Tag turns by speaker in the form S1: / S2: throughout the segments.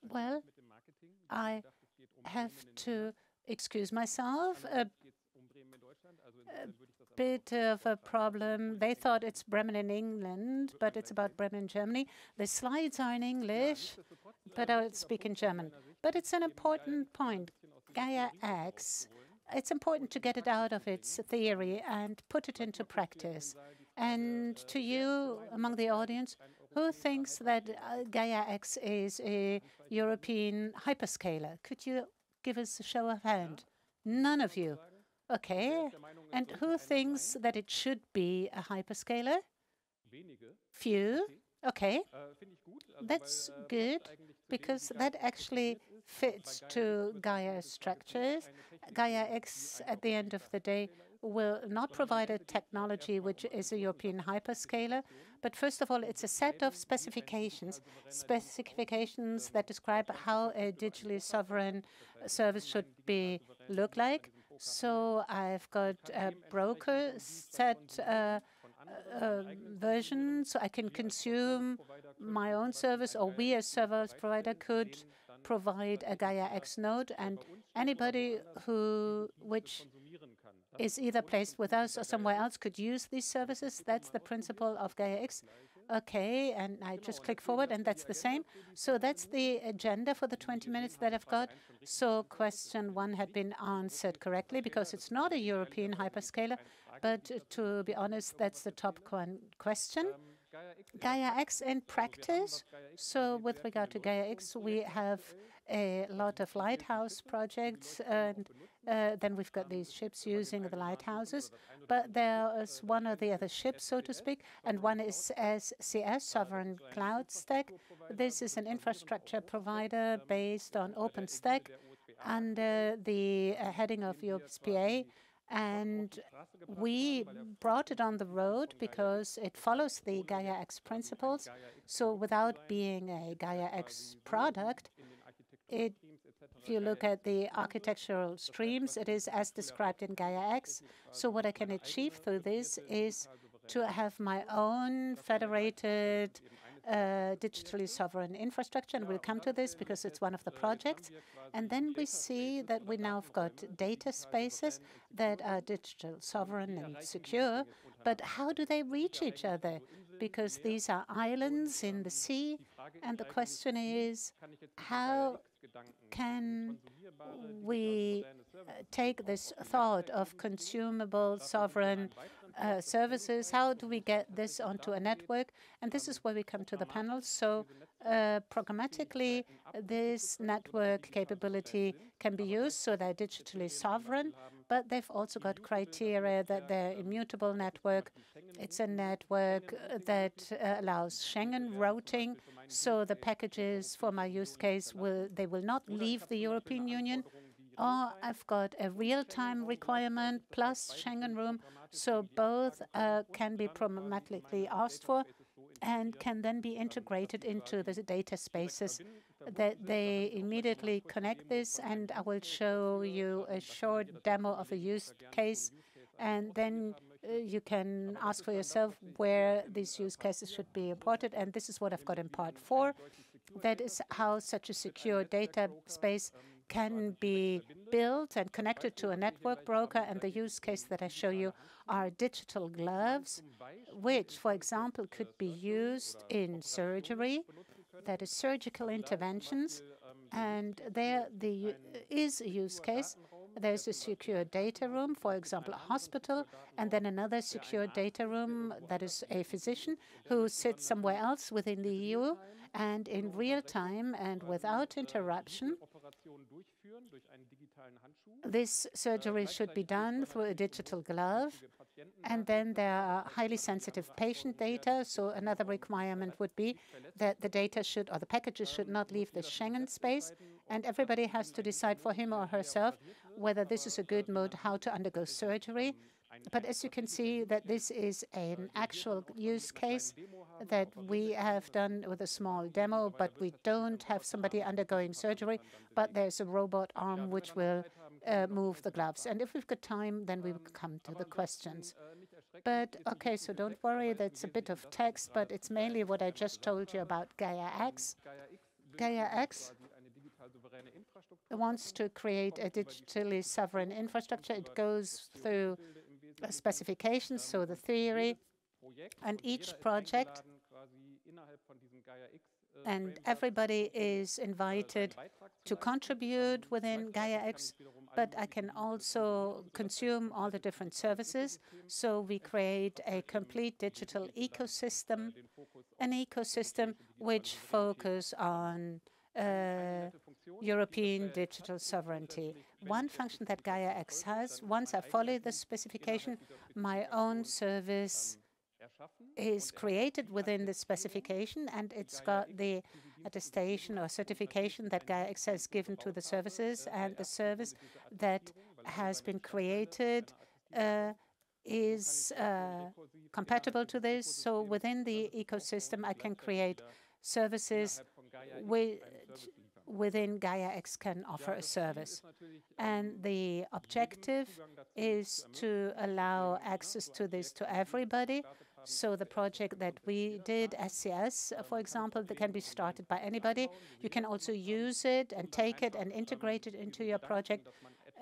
S1: Well, I have to excuse myself. A bit of a problem. They thought it's Bremen in England, but it's about Bremen in Germany. The slides are in English, but I will speak in German. But it's an important point. Gaia-X, it's important to get it out of its theory and put it into practice. And to you among the audience, who thinks that Gaia-X is a European hyperscaler? Could you give us a show of hand? None of you. Okay. And who thinks that it should be a hyperscaler? Few. Okay. That's good because that actually fits to Gaia structures. Gaia-X, at the end of the day, will not provide a technology which is a European hyperscaler, but first of all, it's a set of specifications that describe how a digitally sovereign service should look like. So I've got a broker set version, so I can consume my own service, or we as service provider could provide a Gaia-X node, and anybody which is either placed with us or somewhere else could use these services. That's the principle of Gaia-X. Okay, and I just click forward, and that's the same. So that's the agenda for the 20 minutes that I've got. So question 1 had been answered correctly because it's not a European hyperscaler, but to be honest, that's the top question. Gaia-X in practice. So with regard to Gaia-X, we have a lot of lighthouse projects, and then we've got these ships using the lighthouses. But there is one or the other ship, so to speak, and one is SCS, Sovereign Cloud Stack. This is an infrastructure provider based on OpenStack under the heading of USPA. And we brought it on the road because it follows the Gaia-X principles. So without being a Gaia-X product, if you look at the architectural streams, it is as described in Gaia-X. So what I can achieve through this is to have my own federated digitally sovereign infrastructure, and we'll come to this because it's one of the projects. And then we see that we now have got dataspaces that are digital sovereign and secure, but how do they reach each other? Because these are islands in the sea, and the question is, how can we take this thought of consumable sovereign services? How do we get this onto a network? And this is where we come to the panel. So programmatically, this network capability can be used so they're digitally sovereign, but they've also got criteria that they're immutable network. It's a network that allows Schengen routing, so the packages for my use case will not leave the European Union. Or I've got a real-time requirement plus Schengen room, so both can be programmatically asked for and can then be integrated into the data spaces that they immediately connect this. And I will show you a short demo of a use case, and then you can ask for yourself where these use cases should be imported. And this is what I've got in part 4. That is how such a secure data space can be built and connected to a network broker. And the use case that I show you are digital gloves, which, for example, could be used in surgery, that is surgical interventions. And there is a use case. There's a secure data room, for example, a hospital, and then another secure data room that is a physician who sits somewhere else within the EU, and in real time and without interruption, this surgery should be done through a digital glove. And then there are highly sensitive patient data. So another requirement would be that the data should, or the packages should not leave the Schengen space. And everybody has to decide for him or herself whether this is a good mode, how to undergo surgery. But as you can see, that this is an actual use case that we have done with a small demo, but we don't have somebody undergoing surgery, but there's a robot arm which will move the gloves. And if we've got time, then we will come to the questions. But okay, so don't worry, that's a bit of text, but it's mainly what I just told you about Gaia-X. Gaia-X wants to create a digitally sovereign infrastructure. It goes through specifications, so the theory, and each project, and everybody is invited to contribute within Gaia-X, but I can also consume all the different services. So we create a complete digital ecosystem, an ecosystem which focuses on European digital sovereignty. One function that Gaia-X has, once I follow the specification, my own service is created within the specification, and it's got the attestation or certification that Gaia-X has given to the services, and the service that has been created is compatible to this. So within the ecosystem, I can create services within Gaia-X can offer a service. And the objective is to allow access to this to everybody. So the project that we did, SCS, for example, that can be started by anybody. You can also use it and take it and integrate it into your project,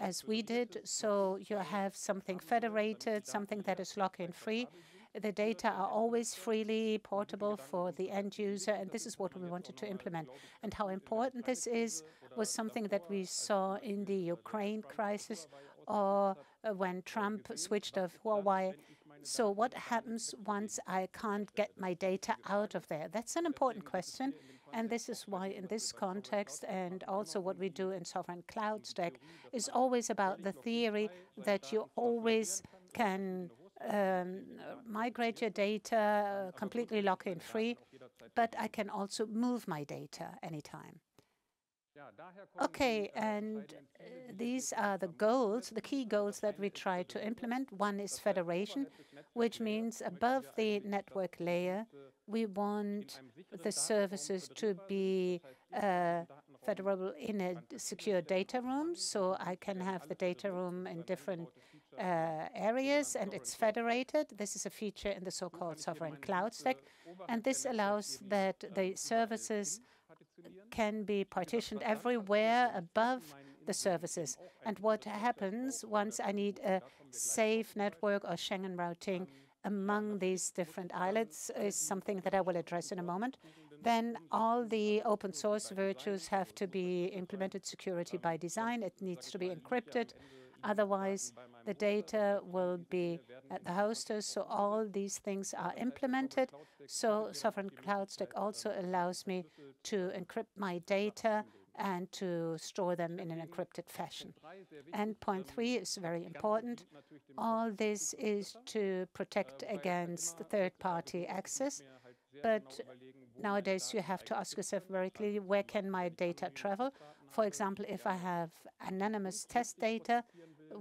S1: as we did. So you have something federated, something that is lock-in free. The data are always freely portable for the end user, and this is what we wanted to implement. And how important this is was something that we saw in the Ukraine crisis, or when Trump switched off Huawei. So what happens once I can't get my data out of there? That's an important question, and this is why in this context, and also what we do in Sovereign Cloud Stack, is always about the theory that you always can migrate your data completely lock-in free, but I can also move my data anytime. Okay, and these are the goals, the key goals that we try to implement. One is federation, which means above the network layer, we want the services to be federable in a secure data room. So I can have the data room in different areas, and it's federated. This is a feature in the so-called Sovereign Cloud Stack, and this allows that the services can be partitioned everywhere above the services. And what happens once I need a safe network or Schengen routing among these different islets is something that I will address in a moment. Then all the open source virtues have to be implemented security by design. It needs to be encrypted. Otherwise, the data will be at the hosters. So all these things are implemented. So Sovereign Cloud Stack also allows me to encrypt my data and to store them in an encrypted fashion. And point 3 is very important. All this is to protect against third-party access. But nowadays, you have to ask yourself very clearly, where can my data travel? For example, if I have anonymous test data,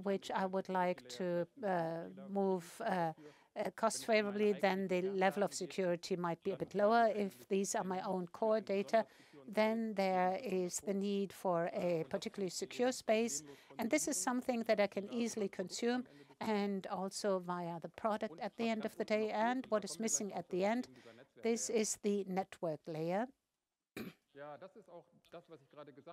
S1: which I would like to move cost favorably, then the level of security might be a bit lower. If these are my own core data, then there is the need for a particularly secure space. And this is something that I can easily consume, and also via the product at the end of the day. And what is missing at the end, this is the network layer.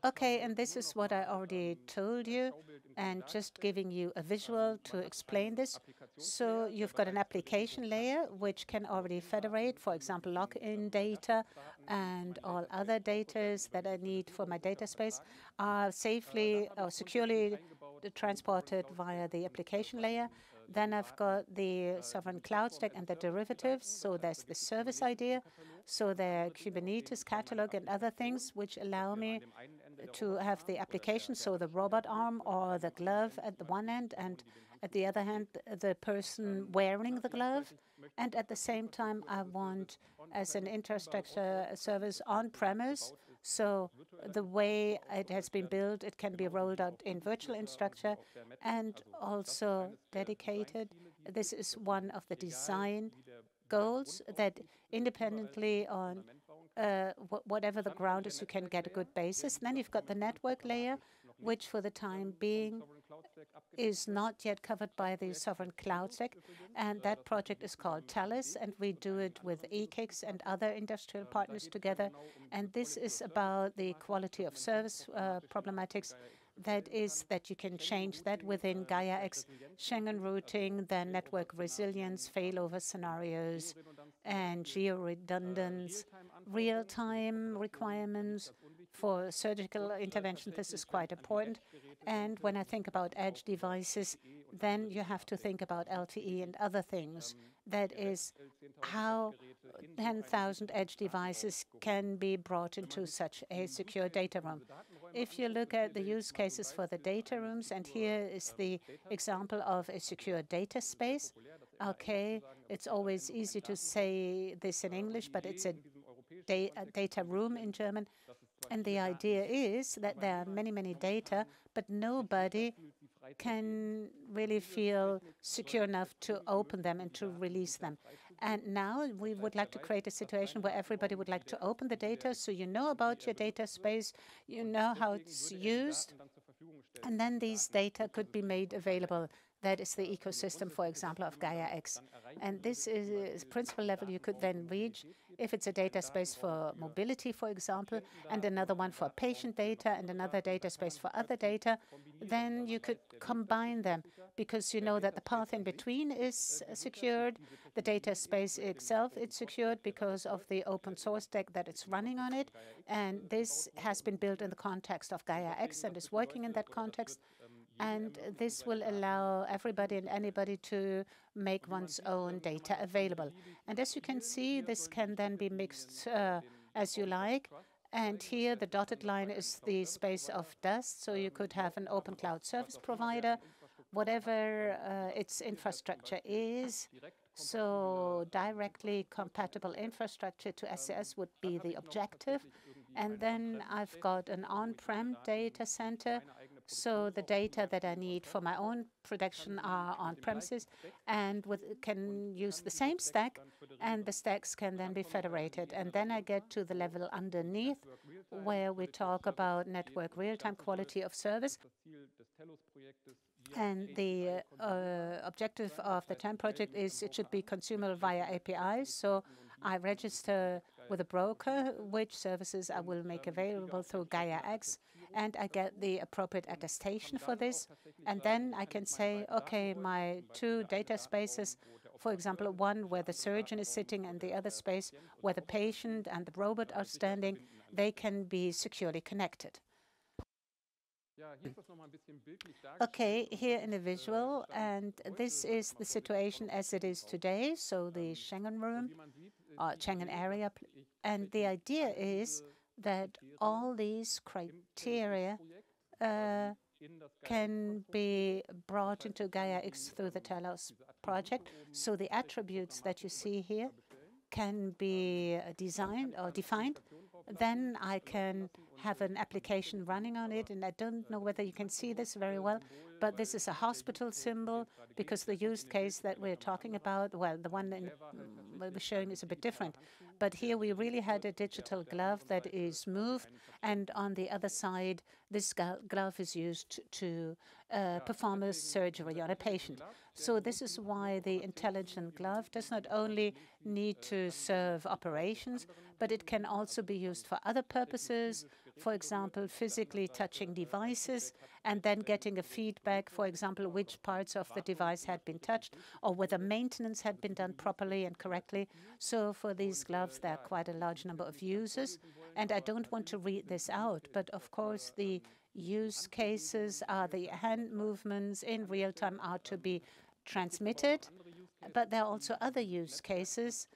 S1: Okay, and this is what I already told you, and just giving you a visual to explain this. So you've got an application layer which can already federate, for example, login data and all other data that I need for my data space are safely or securely transported via the application layer. Then I've got the Sovereign Cloud Stack and the derivatives. So there's the service idea. So there are Kubernetes catalog and other things which allow me to have the application, so the robot arm or the glove at the one end, and at the other hand, the person wearing the glove. And at the same time, I want, as an infrastructure service on-premise, so the way it has been built, it can be rolled out in virtual infrastructure and also dedicated. This is one of the design goals, that independently on whatever the ground is, you can get a good basis. And then you've got the network layer, which for the time being is not yet covered by the sovereign cloud stack, and that project is called Talus, and we do it with Usecase and other industrial partners together. And this is about the quality of service problematics. That is that you can change that within Gaia-X, Schengen routing, then network resilience, failover scenarios, and geo-redundance, real-time requirements for surgical intervention. This is quite important. And when I think about edge devices, then you have to think about LTE and other things. That is how 10,000 edge devices can be brought into such a secure data room. If you look at the use cases for the data rooms, and here is the example of a secure data space. Okay, it's always easy to say this in English, but it's a data room in German. And the idea is that there are many, many data, but nobody can really feel secure enough to open them and to release them. And now we would like to create a situation where everybody would like to open the data, so you know about your data space, you know how it's used, and then these data could be made available. That is the ecosystem, for example, of Gaia-X. And this is principal level you could then reach if it's a data space for mobility, for example, and another one for patient data and another data space for other data. Then you could combine them because you know that the path in between is secured. The data space itself is secured because of the open source stack that it's running on it. And this has been built in the context of Gaia-X and is working in that context. And this will allow everybody and anybody to make one's own data available. And as you can see, this can then be mixed as you like. And here the dotted line is the space of dust. So you could have an open cloud service provider, whatever its infrastructure is. So directly compatible infrastructure to SCS would be the objective. And then I've got an on-prem data center. So the data that I need for my own production are on premises and can use the same stack, and the stacks can then be federated. And then I get to the level underneath where we talk about network real-time quality of service. And the objective of the TAM project is it should be consumable via APIs. So I register with a broker which services I will make available through Gaia-X, and I get the appropriate attestation for this. And then I can say, okay, my two data spaces, for example, one where the surgeon is sitting and the other space where the patient and the robot are standing, they can be securely connected. Okay, here in a visual, and this is the situation as it is today, so the Schengen room, Schengen area, and the idea is that all these criteria can be brought into Gaia-X through the Talos project. So the attributes that you see here can be designed or defined. Then I can have an application running on it, and I don't know whether you can see this very well, but this is a hospital symbol because the use case that we're talking about, well, the one we're showing is a bit different. But here we really had a digital glove that is moved, and on the other side, this glove is used to perform a surgery on a patient. So this is why the intelligent glove does not only need to serve operations, but it can also be used for other purposes, for example, physically touching devices and then getting a feedback, for example, which parts of the device had been touched or whether maintenance had been done properly and correctly. So for these gloves, there are quite a large number of users. And I don't want to read this out, but of course, the use cases are the hand movements in real time are to be transmitted. But there are also other use cases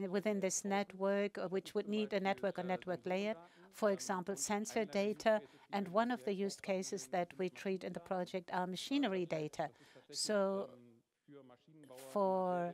S1: within this network which would need a network or network layer, for example, sensor data. And one of the use cases that we treat in the project are machinery data. So for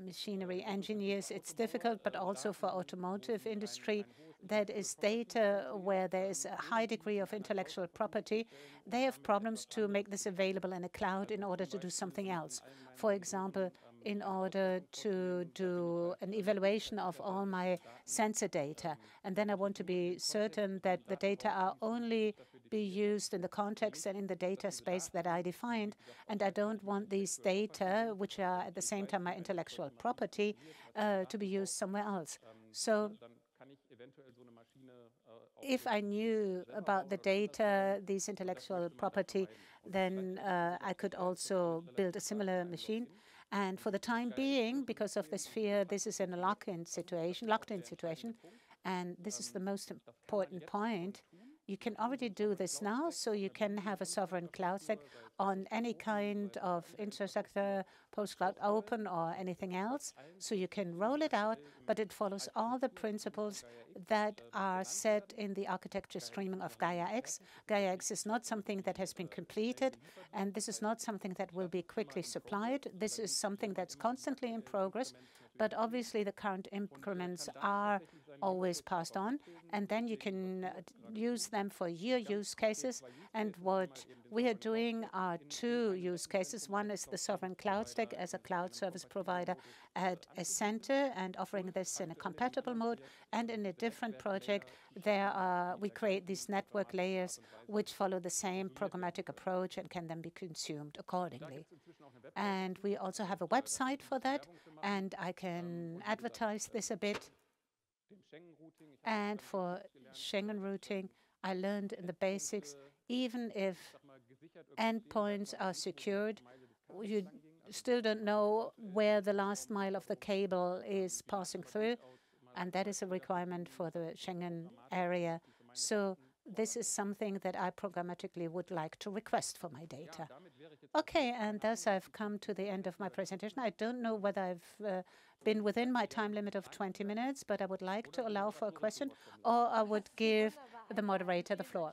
S1: machinery engineers, it's difficult, but also for automotive industry, that is data where there is a high degree of intellectual property. They have problems to make this available in a cloud in order to do something else. For example, in order to do an evaluation of all my sensor data. And then I want to be certain that the data are only be used in the context and in the data space that I defined, and I don't want these data, which are at the same time my intellectual property, to be used somewhere else. So if I knew about the data, these intellectual property, then I could also build a similar machine. And for the time being, because of this fear, this is in a locked-in situation, and this is the most important point. You can already do this now, so you can have a sovereign cloud stack on any kind of infrastructure, post-cloud open or anything else. So you can roll it out, but it follows all the principles that are set in the architecture streaming of Gaia-X. Gaia-X is not something that has been completed, and this is not something that will be quickly supplied. This is something that's constantly in progress, but obviously the current increments are always passed on, and then you can use them for your use cases. And what we are doing are two use cases. One is the sovereign cloud stack as a cloud service provider at a center and offering this in a compatible mode. And in a different project, we create these network layers which follow the same programmatic approach and can then be consumed accordingly. And we also have a website for that, and I can advertise this a bit. And for Schengen routing, I learned in the basics, even if endpoints are secured, you still don't know where the last mile of the cable is passing through, and that is a requirement for the Schengen area. So this is something that I programmatically would like to request for my data. Okay, and thus I've come to the end of my presentation. I don't know whether I've been within my time limit of 20 minutes, but I would like to allow for a question, or I would give the moderator the floor.